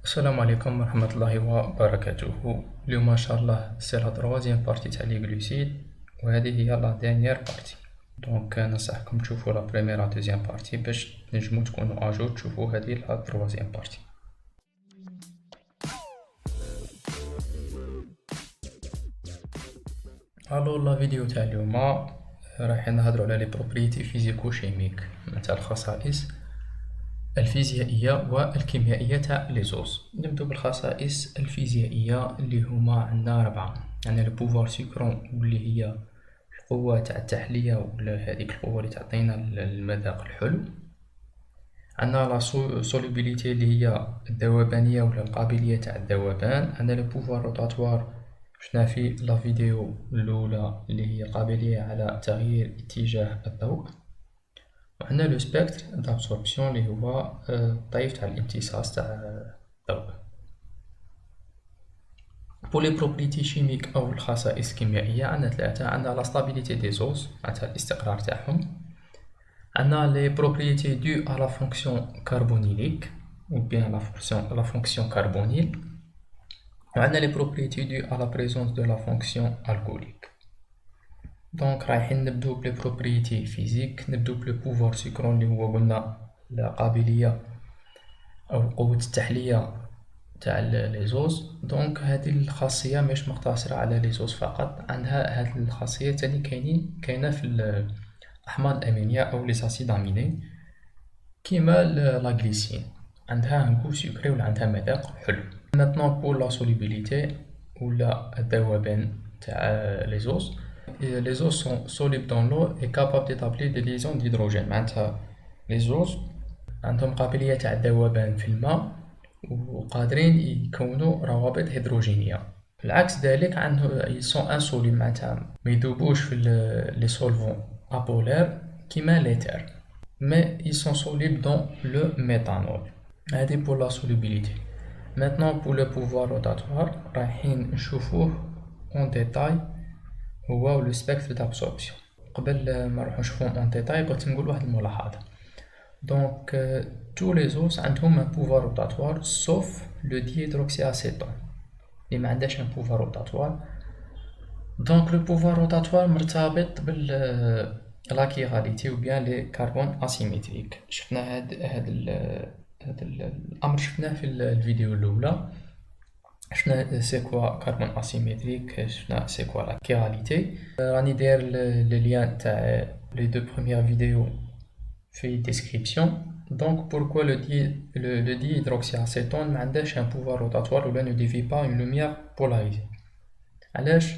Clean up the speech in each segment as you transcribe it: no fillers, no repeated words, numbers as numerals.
السلام عليكم ورحمة الله وبركاته. اليوم إن شاء الله سي لا تروازيام بارتي تاع لي غلوسيد، وهذه هي لا دانيير بارتي. دونك ننصحكم تشوفوا لا بريمير لا دوزيام بارتي باش تنجمو تكونوا اجور تشوفوا هذه لا تروازيام بارتي. الو لا فيديو تاع اليوم راح نهضروا على لي بروبريتي فيزيكو شيميك، تاع الخصائص الفيزيائية والكيميائية تاع لي زوز. نبدو بالخصائص الفيزيائية اللي هما عندنا 4. عندنا لو بوفوار سكرون واللي هي القوة تاع التحلية ولا هذيك القوة اللي تعطينا المذاق الحلو. عندنا لا سولوبيليتي اللي هي الذوبانية ولا القابلية تاع الذوبان. عندنا لو بوفوار روتاتوار شفنا في لا فيديو الأولى اللي هي قابلية على تغيير اتجاه الضوء. وعندنا لو سبيكتر دابسوربسيون اللي هو الطيف تاع الامتصاص تاع الضوء. بور لي بروبريتي شيميك أو الخصائص الكيميائية عندنا 3. عندنا لا ستابيليتي دي زوز معناتها الاستقرار تاعهم. عندنا لي بروبريتي دو à la fonction carbonylique ou bien la fonction carbonyle. وعندنا لي بروبريتي دو à la présence de la fonction alcoolique. دونك رايحين نبدو بلي بروبريتي فيزيك. نبدو بلو بوفوار سكرون اللي هو قلنا القابلية أو قوة التحلية تاع لي زوز. دونك هذه الخاصية مش مقتصرة على لي زوز فقط، عندها هذه الخاصية تاني كاينة في الأحماض الأمينية أو لي ساسيد أميني كيما لا غليسين، عندها ان غو سكري ولا عندها مذاق حلو. ماتنون بور لا سولوبيليتي ولا الذوبان تاع لي زوز. لي زوز سون سوليبل دون لو اي كابابل ديتابلي دي ليزون ديدروجين، معناتها لي زوز عندهم قابلية تاع الذوبان في الماء وقادرين يكونوا روابط هيدروجينية. العكس ذلك عنده يسون انسوليبل، معناتها ما يذوبوش في لي سولفون ابولير كيما ليتر، mais ils sont solubles dans le méthanol. هذه pour la solubilité. Maintenant pour le pouvoir rotatoire رايحين نشوفوه en détail هو le spectre d'absorption. قبل ما نروحو نشوفوهم en détail بغيت نقول واحد الملاحظة. Donc tous les os عندهم un pouvoir rotatoire sauf le dihydroxyacétone اللي ما عندهاش un pouvoir rotatoire. Donc le pouvoir rotatoire مرتبط بال لا كيغاليتي و بيان لي كربون اسيمتريك. شفنا هاد الامر شفناه في الفيديو الاولى. شفنا سي كوا كربون اسيمتريك، شفنا سي كوا لا كيغاليتي. راني داير لي ليان تاع لي دو بروميير فيديو في ديسكريبسيون. دونك بوركوا لو دي هيدروكسياسيتون ما عندهاش ان بوفوار روتاتوار ولا نو ديفي با اون لوميير بولايزي. علاش؟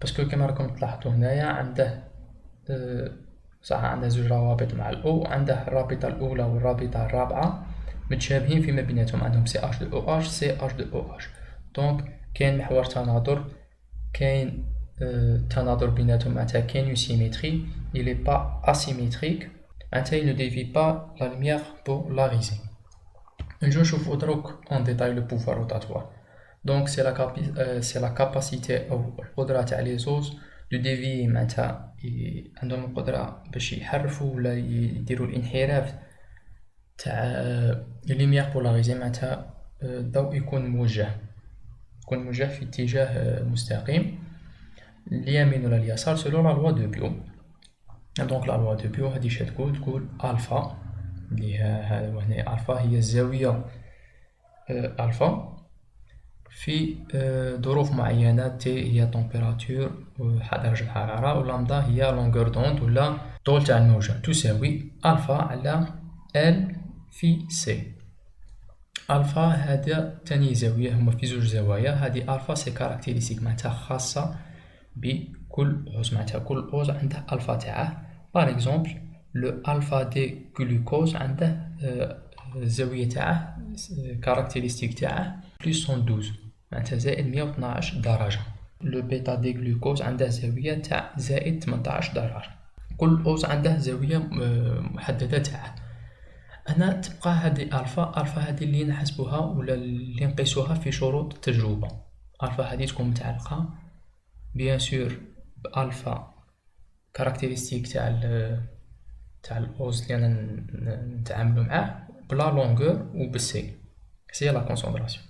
باسكو كما راكم تلاحظوا هنايا عنده صح عندها زوج روابط مع الأو، عنده الرابطة الأولى والرابطة الرابعة متشابهين فيما بيناتهم، عندهم سي اش دو او اش سي اش دو او اش. دونك كاين محور تناظر، كاين تناظر بيناتهم، معناتها كاين اون سيميتري il est pas asymétrique، معناتها il ne dévie pas la lumière polarisée. نجو نشوفو دروك en détail le pouvoir rotatoire. دونك سي لا كاباسيتي أو القدرة تاع لي زوز دو ديفي، معناتها عندهم القدرة باش يحرفوا ولا يديروا الانحراف تاع لوميير بولاريزي، معناتها الضوء يكون موجه في اتجاه مستقيم اليمين ولا اليسار سولو لا لوا دو بيو. دونك لا لوا دو بيو هادي تقول الفا اللي هذا هنا الفا هي الزاوية الفا في ظروف معينة. تي هي تمبيراتور درجة الحرارة، ولامدا هي لونغور دوند ولا طول تاع الموجة، تساوي ألفا على ال في سي. ألفا هذا تاني زاوية، هما في زوج زوايا. هذه ألفا سي كاركتيريستيك، معناتها خاصة بكل أوز، معناتها كل أوز عنده ألفا تاعه. باغ إكزومبل لو ألفا دي غلوكوز عنده الزاوية تاعه كاركتيريستيك تاعه بلس 112، معناتها زائد 112 درجة. لو بيتا دي غلوكوز عنده زاوية تاع زائد 18 درجة. كل أوز عنده زاوية محددة تاعه. هنا تبقى هذه ألفا هذه اللي نحسبوها ولا اللي نقيسوها في شروط التجربة. ألفا هذه تكون متعلقة بيان سور بألفا كاركتيريستيك تاع الأوز اللي أنا نتعاملو معاه بلا لونغور وبالسي. سي لا كونسونطراسيون.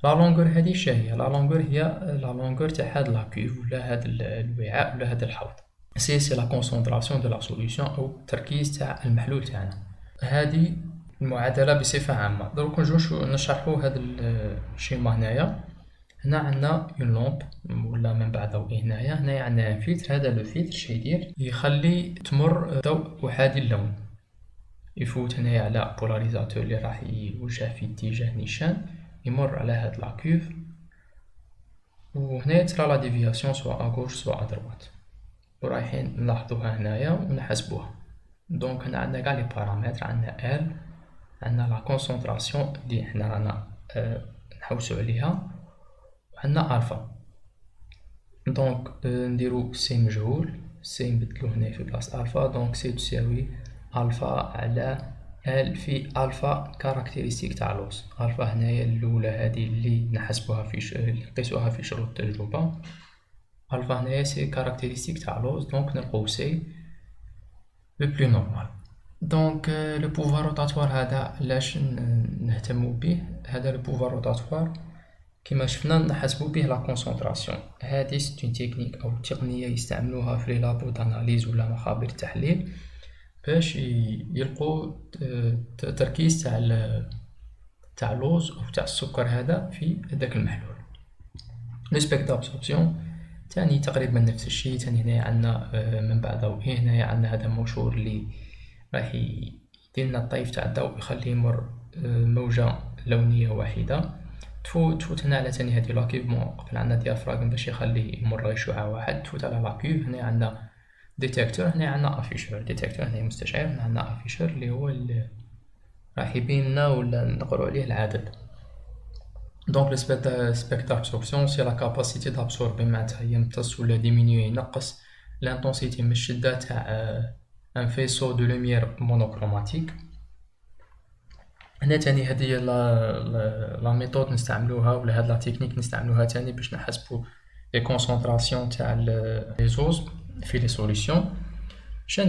لا لونغور هادي شاهي، لا لونغور هي لا لونغور تاع هاد لا كيف ولا هاد الوعاء ولا هاد الحوض. سي لا كونسونطراسيون دو لا سوليسيون او التركيز تاع المحلول تاعنا. هادي المعادله بصفه عامه. دروك نجو نشرحو هاد الشيما هنايا. هنا عندنا اون لومب ولا منبع ضوئي. هنايا عندنا فلتر. هذا لو فلتر شي يدير يخلي تمر ضوء احادي اللون، يفوت هنايا على بولاريزاتور اللي راح يوجه في اتجاه نيشان، يمر على هاد لا كيف، وهنايا ترى لا ديفياسيون سوا اغوش سوا ادروات، ورايحين نلاحظوها هنايا ونحسبوها. دونك هنا عندنا كاع لي بارامتر. عندنا ال، عندنا لا كونسونطراسيون اللي حنا رانا نحوسو عليها، وعندنا الفا. دونك نديرو سي مجهول، سي نبدلو هنا في بلاصة الفا. دونك سي تساوي الفا على ال في الفا كاركتيرستيك تاع لوز. الفا هنايا الاولى هذه اللي نحسبوها في نقيسوها في شروط التجربة. الفا هنايا سي كاركتيرستيك تاع لوز، دونك نلقاو سي لو بلو نورمال. دونك لو بوفوار روتاتوار هذا علاش نهتمو به؟ هذا لو بوفوار روتاتوار كما شفنا نحسبو به لا كونسونطراسيون. هذه سي اون تكنيك او تقنيه يستعملوها في لي لابو داناليز ولا مخابر التحليل باش يلقوا التركيز تاع اللوز او تاع السكر هذا في داك المحلول. لو سبيك دابسوربسيون تاني تقريبا نفس الشيء. تاني هنا عندنا منبع ضوئي. هنا عندنا هذا المنشور اللي راح يدير لنا الطيف تاع الضوء، يخليه يمر موجة لونية واحدة. تفوت هنا على تاني هادي لاكيف. قبل عندنا ديافراغم باش يخليه يمر غير شعاع واحد. تفوت على لاكيف. هنا عندنا ديتيكتور، هنا عندنا افيشور. ديتيكتور هنا مستشعر، هنا عندنا افيشور اللي هو اللي راح يبين لنا ولا نقرأ عليه العدد. دونك لو سبيك دابسوربسيون سي لا كاباسيتي دابسوربي، معناتها يمتص ولا ديمينيو ينقص لانتونسيتي من الشدة تاع ان فيسو دو لوميير مونوكروماتيك. هنا تاني هذه لا ميثود نستعملوها ولا هاد لا تكنيك نستعملوها تاني باش نحسبو لي كونسونطراسيون تاع لي زوز في لي سوليسيون. اش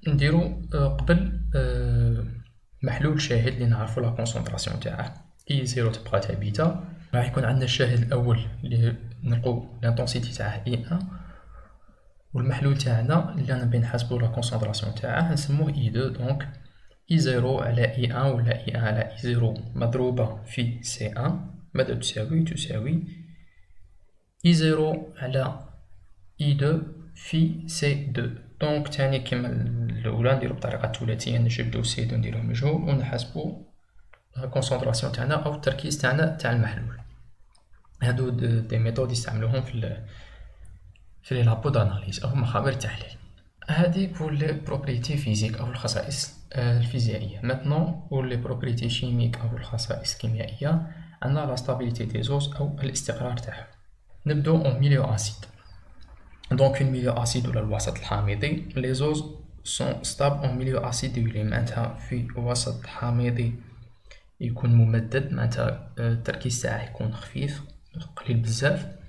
نديرو قبل محلول شاهد اللي نعرفو لا كونسونطراسيون تاعه اي زيرو تبقى ثابته. راح يكون عندنا الشاهد الاول اللي نلقو لانتونسيتي تاعه اي 1، والمحلول تاعنا اللي انا بين نحسبو لا كونسونطراسيون تاعه نسموه اي 2. دونك اي 0 على اي 1 ولا اي 1 على اي 0 مضروبة في سي 1 ماذا تساوي اي 0 على اي 2 في سي 2. دونك تاني كيما الاولى نديرو بطريقة ثلاثية، نجبدو سي 2 نديروه مجهول ونحسبو لا كونسونطراسيون تاعنا او التركيز تاعنا تاع المحلول. هادو دي ميثود يستعملوهم في لي لابو داناليز او مخابر التحليل. هادي بور لي بروبريتي فيزيك او الخصائص الفيزيائيه. ماتنون بور لي بروبريتي شيميك او الخصائص الكيميائيه عندنا لا ستابيليتي دي زوز او الاستقرار تاعهم. نبدو اون ميليو اسيد. دونك في الميليو اسيد ولا الوسط الحامضي لي زوز سون ستاب اون ميليو اسيدولي، معناتها في وسط حامضي يكون ممدد، معناتها التركيز تاعه يكون خفيف قليل بزاف.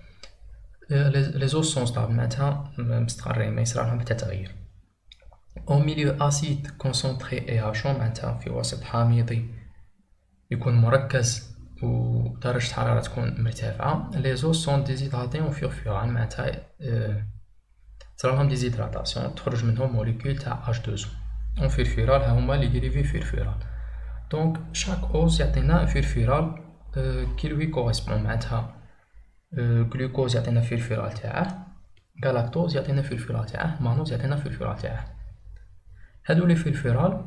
لي زوز سون ستابل معناتها مستقرين ما يصرالهم حتى تغيير. او ميليو اسيد كونسونطري اي اشو معناتها في وسط حامضي يكون مركز ودرجة حرارة تكون مرتفعة. لي زوز سون ديزيدراتي اون فيرفورال معناتها تصرالهم ديزيدراتاسيون، تخرج منهم موليكول تاع H2O اون فيرفورال. هاهما لي ديريفي فيرفورال. دونك شاك اوز يعطينا فيرفورال كي لوي كوريسبون، معناتها جلوكوز يعطينا فيرفورال تاعه، غالاكتوز يعطينا فيرفورال تاعه، مانوز يعطينا فيرفورال تاعه. هادو لي فيرفورال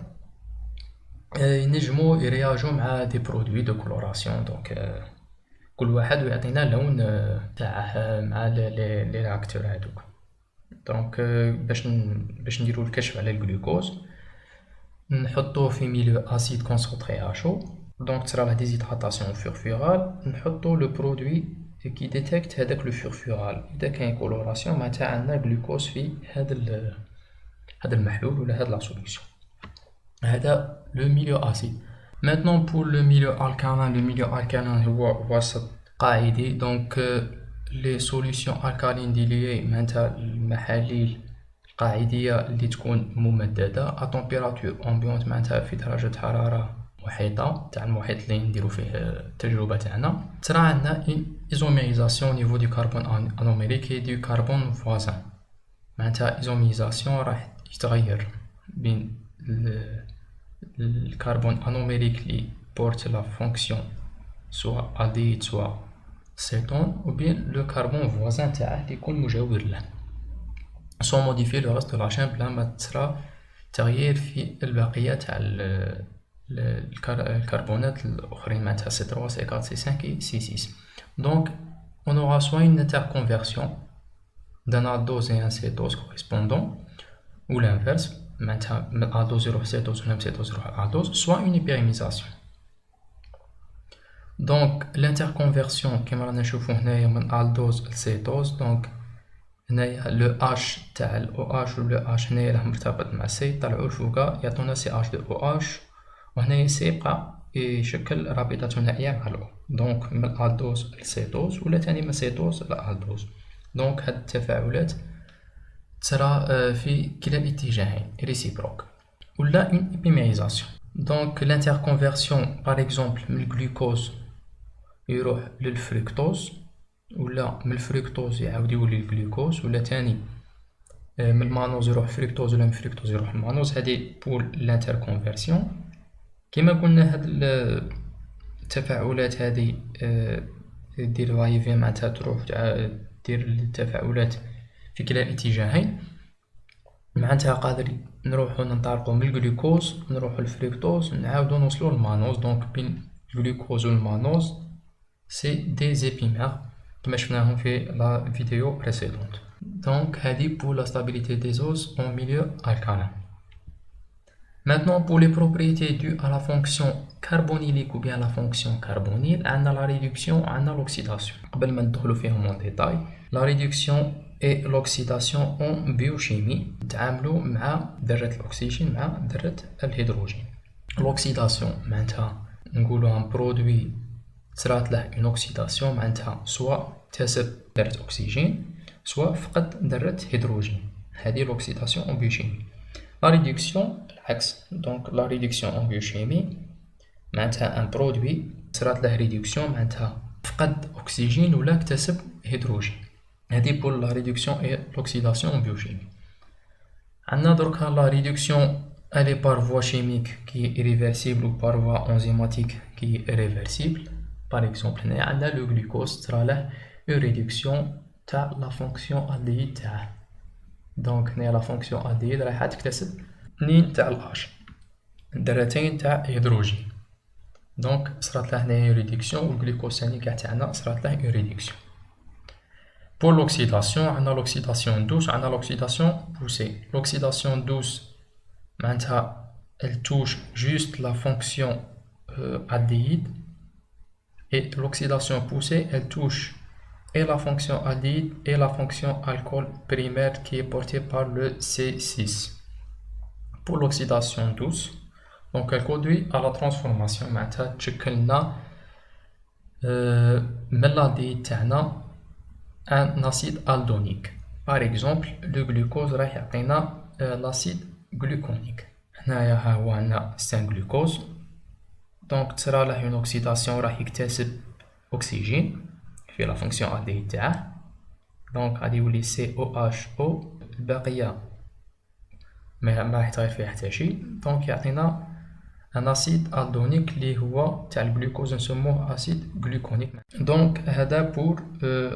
ينجمو يرياجو مع دي برودوي دو كولوراسيون. دونك كل واحد يعطينا لون تاعه مع لي رياكتور هادوك. دونك باش نديرو الكشف على الجلوكوز نحطوه في ميليو اسيد كونسونطري اشو. دونك تصرا لا ديزيدراتاسيون فيرفورال، نحطو لو برودوي كي ديتيكت هذاك لو فيرفورال. اذا كاين كولوراسيون معناتها عندنا جلوكوز في هذا المحلول ولا هاد لا سوليسيون. هذا لو ميليو اسيد. مانتنون بور لو ميليو الكالين. لو ميليو الكالين هو وسط قاعدي. دونك لي سوليسيون الكالين ديليي معناتها المحاليل القاعديه اللي تكون ممدده ا تمبيراتور امبيونت معناتها في درجه حراره محيطة تاع المحيط اللي نديرو فيه التجربة تاعنا. ترى عندنا une isomérisation au niveau du carbone anomérique et du carbone voisin. معناتها isomérisation راح يتغير بين الكربون انوميريك اللي بورت لا فونكسيون سواء aldéhyde سواء cétone ou bien le carbone voisin تاعه اللي يكون مجاور له sans modifier le reste de la chaîne بلا ما تصرى تغيير في البقية تاع الكربونات الأخرين معناتها C3 C4 C5 et C6. Donc on aura soit une interconversion d'un aldose et un cétose correspondant ou l'inverse معناتها من aldose يروح cétose ولا من cétose يروح aldose, soit une hyperémisation. Donc l'interconversion كما رانا نشوفو هنايا من aldose لcétose. Donc هنايا لو H تاع ال OH و لو H هنايا راه مرتبط مع C طلعو لفوقا يعطونا CH دو OH وهنايا C يبقى يشكل رابطة ثنائية مع ال O. دونك من aldose لcétose ولا تاني من cétose لaldose. دونك هاد التفاعلات ترى في كلا الاتجاهين ريسيبروك ولا une hypémérisation. Donc l'interconversion par exemple من الجلوكوز يروح للفركتوز ولا من الفركتوز يعاود يولي الجلوكوز ولا تاني من المانوز يروح فركتوز ولا من فركتوز يروح المانوز. هذه بور لانتركونفيرسيون. كما قلنا هاد التفاعلات هذه دير فايفي معناتها تروح دير التفاعلات في كلا الاتجاهين. معناتها قادر نروحو ننطلقو من الجلوكوز نروحو للفركتوز نعاودو نوصلو للمانوز. دونك بين الجلوكوز والمانوز سي دي زيبيمير كما شفناهم في لا فيديو بريسيدونت. دونك هذه بور لا stabilité des os en milieu alcalin. Maintenant pour les propriétés dues à la fonction carbonylique ou bien la fonction carbonyle, on a la réduction, on a l'oxydation. قبل ما ندخلو فيهم en détail, la réduction et l'oxydation en biochimie نتعاملوا مع ذرة الأكسجين مع ذرة الهيدروجين. l'oxydation معناتها نقولوا un produit صرات له une oxydation معناتها سواء اكتسب ذرة أكسجين سواء فقد ذرة هيدروجين. هذه l'oxydation en biochimie. la réduction العكس. donc la réduction en biochimie معناتها un produit صرات له réduction معناتها فقد أكسجين ولا اكتسب هيدروجين. هذه pour la réduction et l'oxydation en biochimie. عندنا دركا la réduction elle est par voie chimique qui est irréversible ou par voie enzymatique qui est réversible. par exemple هنايا عندنا le glucose ترى له une réduction تاع la fonction aldéhyde تاعه. donc هنايا la fonction aldéhyde رايحة تكتسب 2 تاع ال H ذرتين تاع هيدروجين. donc صرات له هنايا réduction والجلوكوز ثاني كاع تاعنا صرات له une réduction. pour l'oxydation on a l'oxydation douce on a l'oxydation poussée. l'oxydation douce معناتها elle touche juste la fonction aldéhyde et l'oxydation poussée elle touche et la fonction aldéhyde et la fonction alcool primaire qui est portée par le C6. pour l'oxydation douce donc elle conduit à la transformation معناتها تشكلنا من l'aldéhyde تاعنا un acide aldonique. par exemple le glucose راح يعطينا l'acide gluconique. هنايا ها هو عندنا c'est glucose donc تصرى له une oxydation راح يكتسب أكسجين في la fonction aldéhyde تاعه. donc غادي يولي COHO الباقية ما راح يتغير فيها حتى شي. donc يعطينا un acide aldonique اللي هو تاع الجلوكوز نسموه acide gluconique. donc هذا pour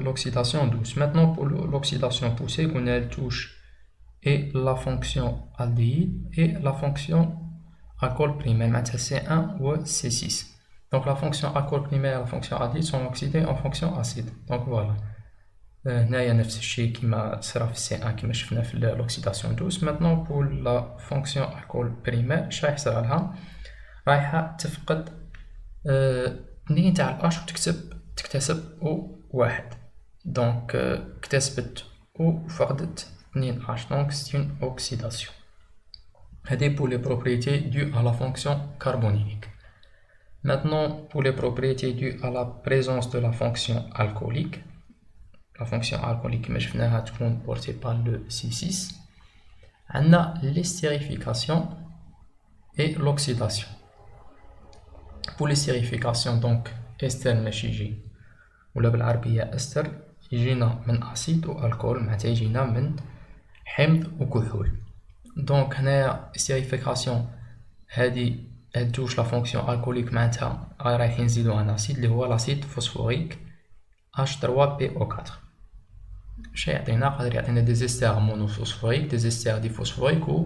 l'oxydation douce. maintenant pour l'oxydation poussée قلنا elle touche et la fonction aldéhyde et la fonction alcool primaire معناتها C1 و C6. donc la fonction alcool primaire et la fonction aldéhyde sont oxydées en fonction acide. donc voilà هنايا نفس الشيء كما صرا في C1 كما شفنا في l'oxydation douce. maintenant pour la fonction alcool primaire اش راح يصرى لها رايحة تفقد 2 تاع ال H وتكتسب O1. donc اكتسبت O وفقدت 2 H donc c'est une oxydation. هذه pour les propriétés dues à la fonction carbonylique. maintenant pour les propriétés dues à la présence de la fonction alcoolique. la fonction alcoolique كما شفناها تكون portée par le C6. عندنا l'estérification et l'oxydation. pour les sérifications donc ester ماشي يجي ولا بالعربية استر يجينا من اسيد والكول معناتها يجينا من حمض وكحول. دونك هنايا السيريفيكاسيون هادي هادوش لا فونكسيون الكوليك معناتها رايحين نزيدو ان اسيد اللي هو لاسيد فوسفوريك H3PO4. شي يعطينا قادر يعطينا دي زيستر مونوفوسفوريك دي زيستر ديفوسفوريك و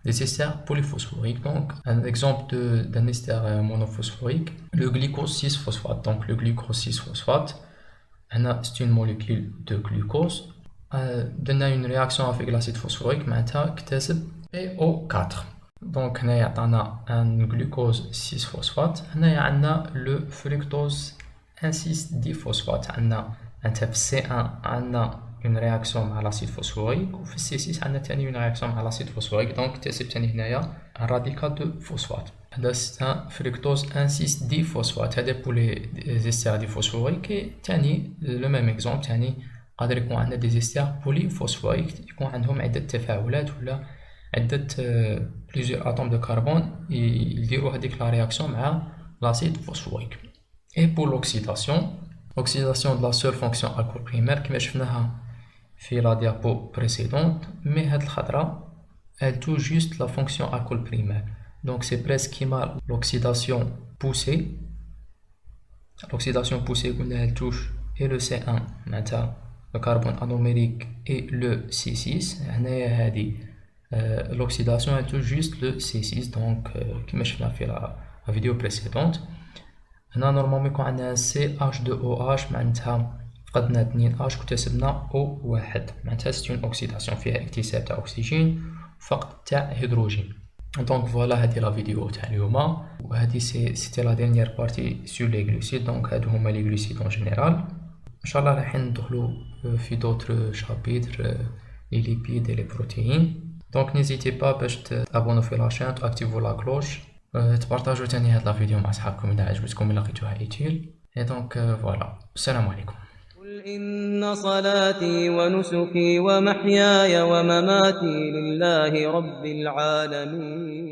دي زيستر بوليفوسفوريك. دونك un exemple d'un ester monophosphorique, le glucose 6 phosphate. Donc le glucose 6 phosphate هنا c'est une molécule de glucose donne une réaction avec l'acide phosphorique معناتها اكتسب PO4. donc هنايا عطانا un glucose 6 phosphate. هنايا عندنا le fructose 1,6 diphosphate. عندنا انت في C1 عندنا une réaction مع l'acide phosphorique وفي C6 عندنا تاني une réaction مع l'acide phosphorique. donc اكتسب تاني هنايا un radical de phosphate. هذا c'est fructose 1,6 diphosphate. هذا pour les esters diphosphoriques. تاني le même exemple تاني قادر يكون عندنا des esters polyphosphoriques يكون عندهم عدة تفاعلات ولا عدة plusieurs atomes de carbone يديروا هذيك la réaction مع l'acide phosphorique. et pour l'oxydation de la seule fonction alcool primaire كما شفناها في la diapo précédente, mais هاد الخطرة elle touche juste la fonction alcool primaire. donc c'est presque comme l'oxydation poussée. L'oxydation poussée elle touche et le C1 معناتها le carbone anomérique et le C6. هنايا هادي l'oxydation elle touche juste le C6. donc كما شفنا في la vidéo précédente. هنا نورمالمون يكون عندنا CH2OH معناتها فقدنا 2H واكتسبنا O1 معناتها c'est une oxydation فيها اكتساب تاع أكسجين وفقد تاع هيدروجين. دونك فوالا هادي لا فيديو تاع اليوم وهادي سيتي لا ديرنيير بارتي سور لي غلوسيد. دونك هادو هما لي غلوسيد اون جينيرال. ان شاء الله رايحين ندخلو في دوطر شابيتر لي ليبيد لي بروتيين. دونك نيزيتي با باش تابونو في لاشين تاكتيفو لا كلوش تبارطاجو تاني هاد لا فيديو مع صحابكم اذا عجبتكم الا لقيتوها ايتيل. اي دونك فوالا السلام عليكم. قل إن صلاتي ونسكي ومحياي ومماتي لله رب العالمين.